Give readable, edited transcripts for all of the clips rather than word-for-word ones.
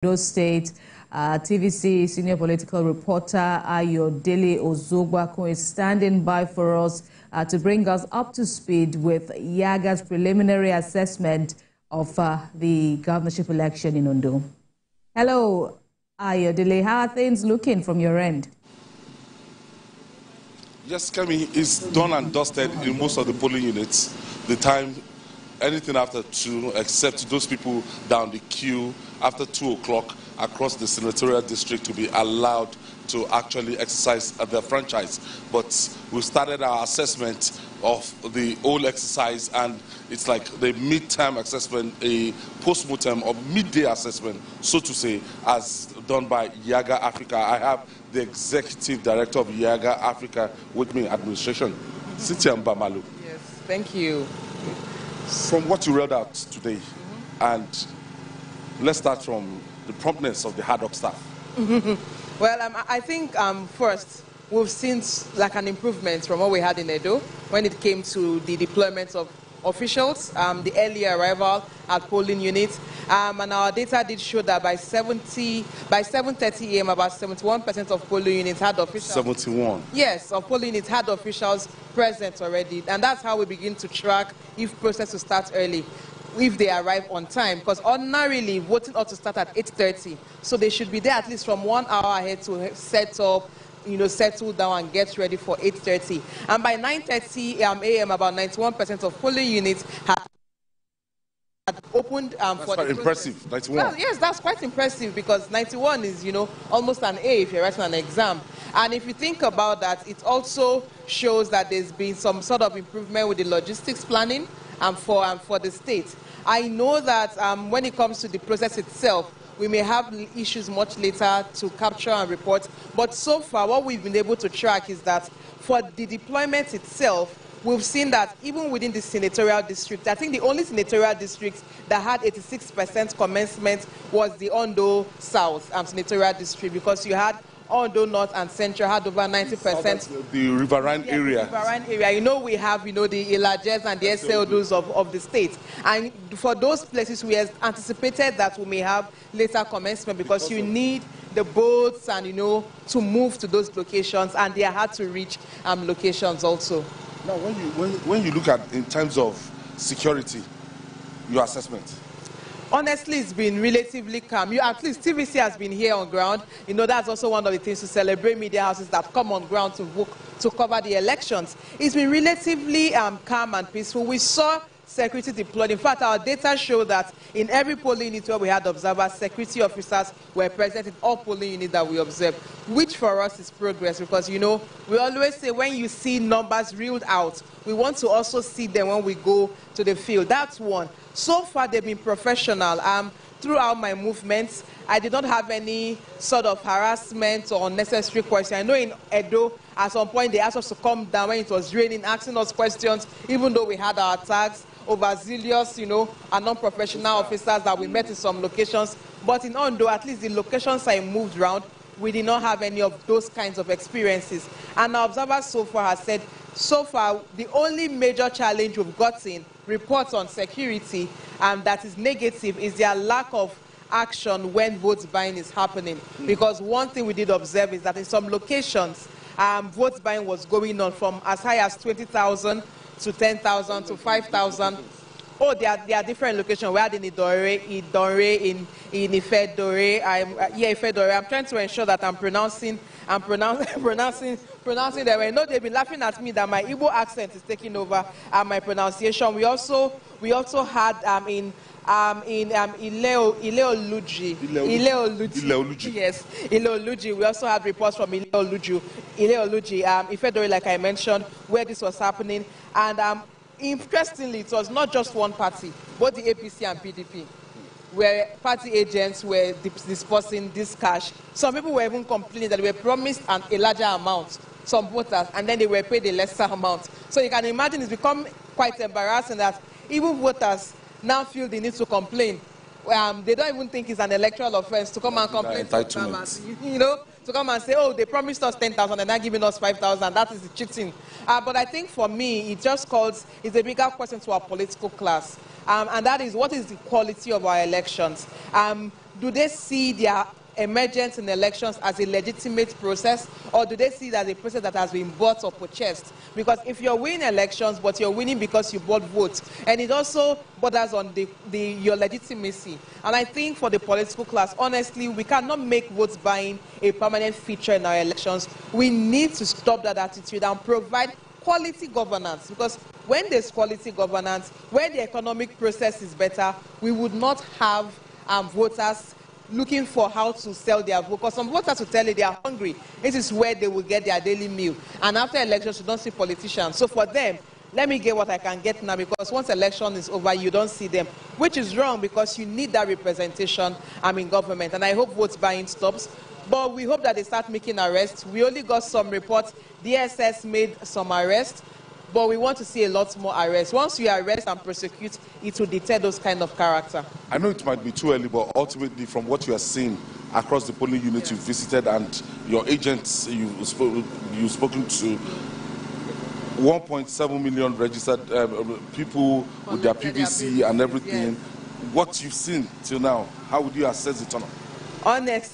Those State, TVC senior political reporter Ayodele Ozogbako is standing by for us to bring us up to speed with Yaga's preliminary assessment of the governorship election in Ondo. Hello, Ayodele. How are things looking from your end? Yes, Kemi, it's done and dusted in most of the polling units. The time, anything after 2, except those people down the queue after 2 o'clock across the senatorial district to be allowed to actually exercise their franchise. But we started our assessment of the whole exercise, and it's like the mid-term assessment, a post-mortem or midday assessment, so to say, as done by Yaga Africa. I have the executive director of Yaga Africa with me, administration, Mbamalu. Yes, thank you. From what you read out today, and let's start from the promptness of the Haddock staff. Well, I think first, we've seen like an improvement from what we had in Edo when it came to the deployment of officials, the early arrival at polling units, and our data did show that by 7:30 a.m. about 71% of polling units had officials. 71. Yes, of polling units had officials present already, and that's how we begin to track if process will start early, if they arrive on time, because ordinarily voting ought to start at 8:30, so they should be there at least from 1 hour ahead to set up, settle down and get ready for 8:30. And by 9:30 a.m., about 91% of polling units had opened that's for quite the impressive. 91. Well, yes, that's quite impressive, because 91 is, almost an A if you're writing an exam. And if you think about that, it also shows that there's been some sort of improvement with the logistics planning for the state. I know that when it comes to the process itself, we may have issues much later to capture and report. But so far, what we've been able to track is that for the deployment itself, we've seen that even within the senatorial district, I think the only senatorial district that had 86% commencement was the Ondo South senatorial district, because you had Ondo North and Central had over 90%. The riverine area. The riverine area. We have, the Ilajes and the SLDs of the state. And for those places, we anticipated that we may have later commencement because you need the boats and, to move to those locations, and they are hard to reach locations also. Now, when you look at, in terms of security, your assessment? Honestly, it's been relatively calm. At least TVC has been here on ground. That's also one of the things to celebrate media houses that come on ground to cover the elections. It's been relatively calm and peaceful. We saw security deployed. In fact, our data show that in every polling unit where we had observers, security officers were present in all polling units that we observed, which for us is progress, because, we always say when you see numbers reeled out, we want to also see them when we go to the field. That's one. So far, they've been professional. Throughout my movements, I did not have any sort of harassment or unnecessary questions. I know in Edo, at some point, they asked us to come down when it was raining, asking us questions, even though we had our tags, overzealous, and non-professional officers that we met in some locations. But in Ondo, at least the locations I moved around, we did not have any of those kinds of experiences. And our observers so far have said, so far, the only major challenge we've gotten, reports on security, that is negative, is their lack of action when vote buying is happening. Because one thing we did observe is that in some locations, vote buying was going on from as high as 20,000 to 10,000 to 5,000. Oh, there are different locations. We had in Idore, in Ifedore. Ifedore. I'm trying to ensure that I'm pronouncing them. I know they've been laughing at me that my Igbo accent is taking over my pronunciation. We also had in Ileoluji. Yes, Ileoluji. We also had reports from Ileoluji, Ifedore, like I mentioned, where this was happening. And interestingly, it was not just one party, both the APC and PDP, where party agents were dispersing this cash. Some people were even complaining that they were promised a larger amount, some voters, and then they were paid a lesser amount. So you can imagine it's become quite embarrassing that even voters now feel the need to complain. They don't even think it's an electoral offense to come and complain to farmers, to come and say, oh, they promised us 10,000 and they're giving us 5,000. That is cheating. But I think for me, it's a bigger question to our political class. And that is, what is the quality of our elections? do they see their emergence in elections as a legitimate process, or do they see it as a process that has been bought or purchased? Because if you're winning elections, but you're winning because you bought votes, and it also borders on your legitimacy. And I think for the political class, honestly, we cannot make votes buying a permanent feature in our elections. We need to stop that attitude and provide quality governance, because when there's quality governance, where the economic process is better, we would not have voters looking for how to sell their vote. Because some voters will tell you they are hungry. This is where they will get their daily meal. And after elections, you don't see politicians. So for them, let me get what I can get now, because once election is over, you don't see them, which is wrong, because you need that representation in government. And I hope vote buying stops. But we hope that they start making arrests. We only got some reports. DSS made some arrests. But we want to see a lot more arrests. Once you arrest and prosecute, it will deter those kind of character. I know it might be too early, but ultimately, from what you are seeing across the polling units you've visited and your agents you've spoken to, 1.7 million registered people with their PVC and everything. Yes. What you've seen till now, how would you assess the turnout?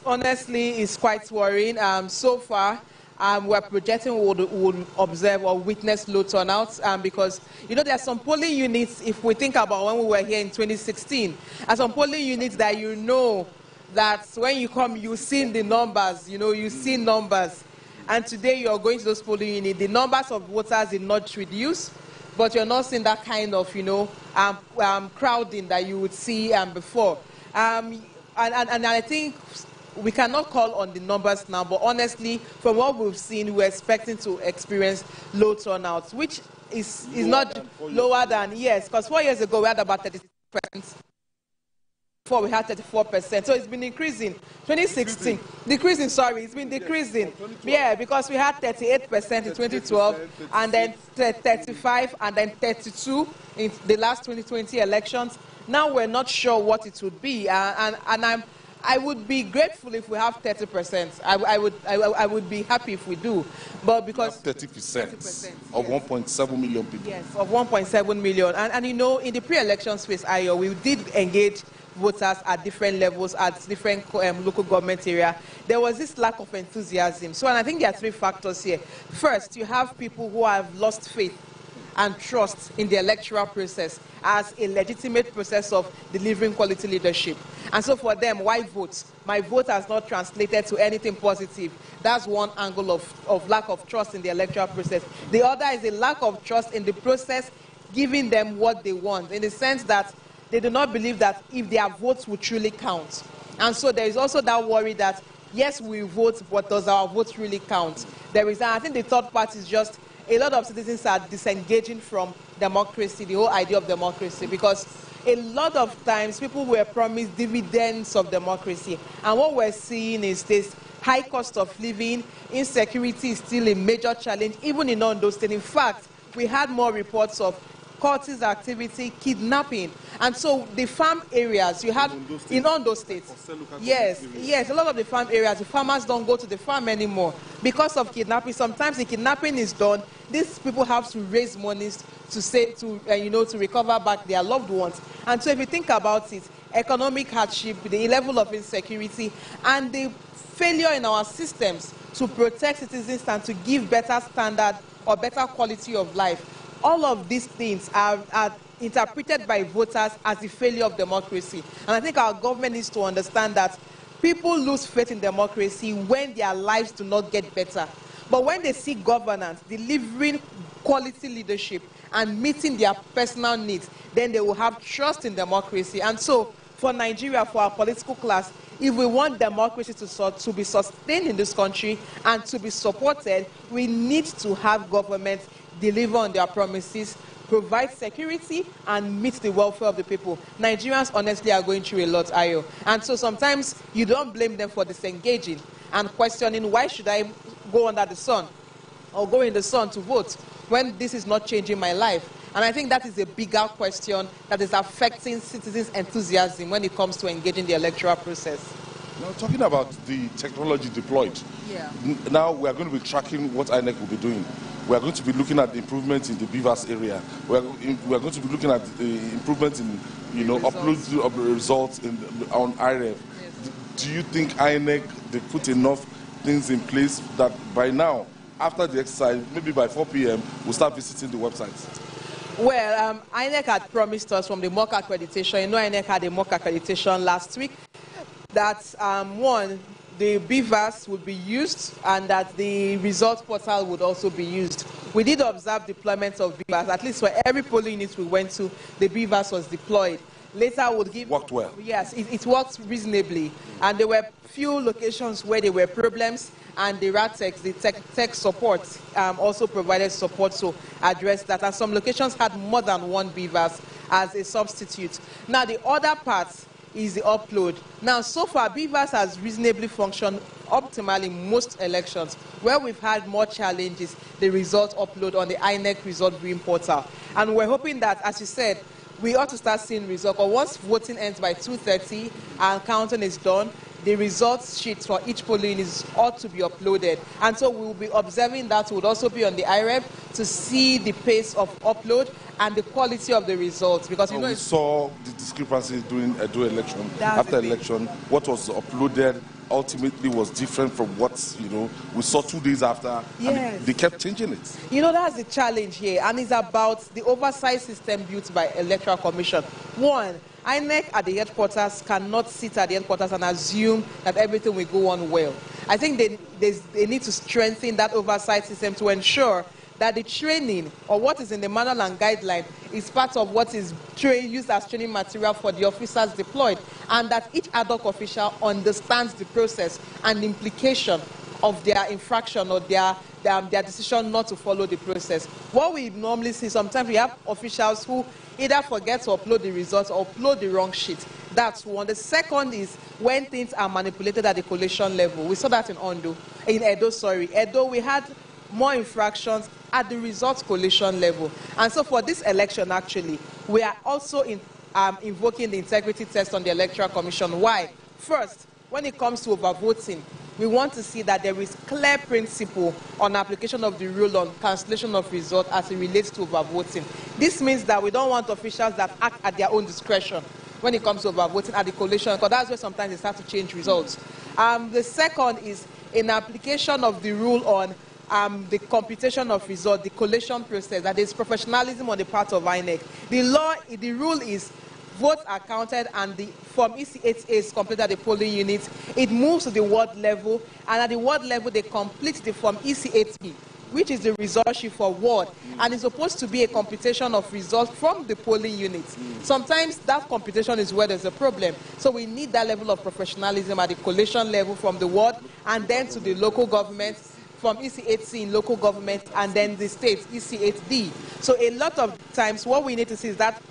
Honestly, it's quite worrying. So far, we're projecting we would observe or witness low turnouts because, you know, there are some polling units, if we think about when we were here in 2016, and some polling units that you know that when you come, you see the numbers, you know, you see numbers. And today you're going to those polling units, the numbers of voters did not reduce, but you're not seeing that kind of, you know, crowding that you would see before. And I think we cannot call on the numbers now, but honestly, from what we've seen, we're expecting to experience low turnouts, which is not lower than, yes, because 4 years ago we had about 36%. Before we had 34%, so it's been increasing. 2016, decreasing, sorry, it's been decreasing. Yeah, because we had 38% in 2012, and then 35, and then 32 in the last 2020 elections. Now we're not sure what it would be, and I would be grateful if we have 30%. I would be happy if we do, but because 30% of 1.7 million people. Yes, of 1.7 million, and you know, in the pre-election space, we did engage voters at different levels, at different local government area. There was this lack of enthusiasm. So, and I think there are three factors here. First, you have people who have lost faith and trust in the electoral process as a legitimate process of delivering quality leadership. And so for them, why vote? My vote has not translated to anything positive. That's one angle of lack of trust in the electoral process. The other is a lack of trust in the process giving them what they want, in the sense that they do not believe that if their votes will truly count. And so there is also that worry that, yes, we vote, but does our vote really count? There is, I think the third part is just a lot of citizens are disengaging from democracy, the whole idea of democracy, because a lot of times people were promised dividends of democracy. And what we're seeing is this high cost of living, insecurity is still a major challenge, even in Ondo State. In fact, we had more reports of cultist activity, kidnapping. And so the farm areas, you have in Ondo State, yes, a lot of the farm areas, the farmers don't go to the farm anymore because of kidnapping. Sometimes the kidnapping is done. These people have to raise monies to recover back their loved ones. And so if you think about it, economic hardship, the level of insecurity, and the failure in our systems to protect citizens and to give better standard or better quality of life, all of these things are interpreted by voters as the failure of democracy. And I think our government needs to understand that people lose faith in democracy when their lives do not get better. But when they see governance, delivering quality leadership and meeting their personal needs, then they will have trust in democracy. And so for Nigeria, for our political class, if we want democracy to be sustained in this country and to be supported, we need to have governments deliver on their promises, provide security, and meet the welfare of the people. Nigerians honestly are going through a lot, Ayo. And so sometimes you don't blame them for disengaging and questioning, why should I go under the sun or go in the sun to vote when this is not changing my life? And I think that is a bigger question that is affecting citizens' enthusiasm when it comes to engaging the electoral process. Now, talking about the technology deployed, now we are going to be tracking what INEC will be doing. We are going to be looking at the improvement in the Beavers area. We are going to be looking at the improvement in, upload of the results on IREV. Yes. Do you think INEC, they put enough things in place that by now, after the exercise, maybe by 4 p.m., we'll start visiting the websites? Well, INEC had promised us from the mock accreditation, INEC had a mock accreditation last week, that one, the Beavers would be used and that the results portal would also be used. We did observe deployment of Beavers, at least for every polling unit we went to, the Beavers was deployed. Later would give... Worked well. Yes, it worked reasonably. And there were few locations where there were problems, and the RATEX, the tech support, also provided support to address that. And some locations had more than one Beavers as a substitute. Now, the other part is the upload. Now, so far, Beavers has reasonably functioned optimally in most elections. Where we've had more challenges, the result upload on the INEC result viewing portal. And we're hoping that, as you said, we ought to start seeing results. Or once voting ends by 2:30 and counting is done, the results sheets for each polling unit ought to be uploaded. And so we will be observing that. Would also be on the IREV to see the pace of upload and the quality of the results. Because we saw the discrepancies during election. After election, what was uploaded ultimately was different from what we saw 2 days after. Yes. And they kept changing it. That's the challenge here, and it's about the oversight system built by Electoral Commission. One, INEC at the headquarters cannot sit at the headquarters and assume that everything will go on well. I think they need to strengthen that oversight system to ensure that the training or what is in the manual and guideline is part of what is used as training material for the officers deployed, and that each ad hoc official understands the process and the implication of their infraction or their decision not to follow the process. What we normally see, sometimes we have officials who either forget to upload the results or upload the wrong sheet. That's one. The second is when things are manipulated at the collation level. We saw that in Edo, we had more infractions at the results collation level. And so for this election, actually, we are also invoking the integrity test on the Electoral Commission. Why? First, when it comes to overvoting, we want to see that there is clear principle on application of the rule on cancellation of result as it relates to overvoting. This means that we don't want officials that act at their own discretion when it comes to overvoting at the collation, because that's where sometimes they start to change results. The second is in application of the rule on the computation of result, the collation process, that is professionalism on the part of INEC. The rule is votes are counted and the Form EC8A is completed at the polling unit. It moves to the ward level, and at the ward level they complete the Form EC8B, which is the result sheet for ward, and it's supposed to be a computation of results from the polling unit. Sometimes that computation is where there's a problem. So we need that level of professionalism at the collation level from the ward and then to the local government, from EC8C in local government, and then the state, EC8D. So a lot of times what we need to see is that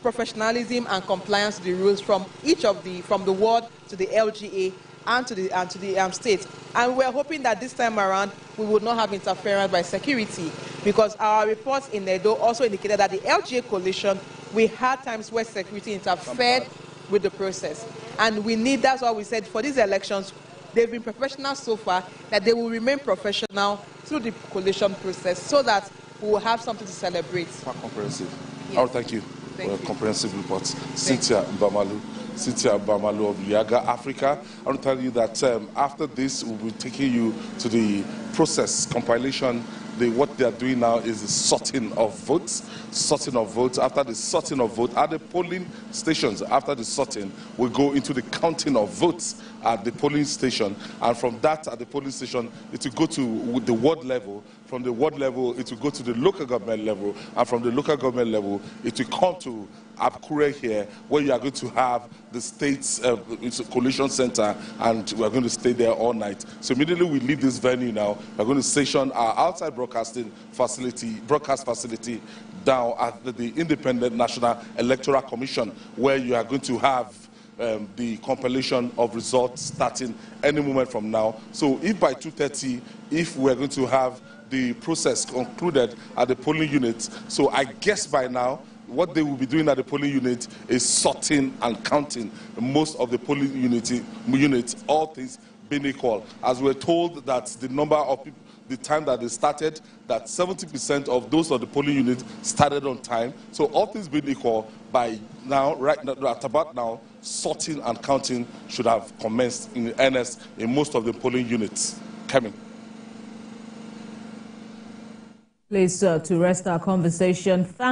professionalism and compliance to the rules from from the ward to the LGA and to the state. And we're hoping that this time around we would not have interference by security, because our reports in Edo also indicated that the LGA coalition, we had times where security interfered with the process. And that's why we said for these elections, they've been professional so far, that they will remain professional through the coalition process so that we will have something to celebrate. Comprehensive. Yes. Oh, thank you for a comprehensive report. Cynthia Mbamalu of Yaga Africa. I want to tell you that after this, we'll be taking you to the process compilation. What they are doing now is the sorting of votes. After the sorting of votes at the polling stations, after the sorting, we go into the counting of votes at the polling station. And from that, at the polling station, it will go to the ward level. From the ward level, it will go to the local government level. And from the local government level, it will come to Akure here, where you are going to have the state's coalition center, and we are going to stay there all night. So immediately we leave this venue now, we are going to station our outside broadcast facility down at the Independent National Electoral Commission, where you are going to have the compilation of results starting any moment from now. So if by 2:30, if we're going to have the process concluded at the polling unit, so I guess by now, what they will be doing at the polling unit is sorting and counting most of the polling units, all things being equal. As we're told that the number of people, the time that they started, that 70% of those of the polling units started on time. So all things being equal, by now, right now, at about now, sorting and counting should have commenced in earnest in most of the polling units. Coming. Please, to rest our conversation, thanks.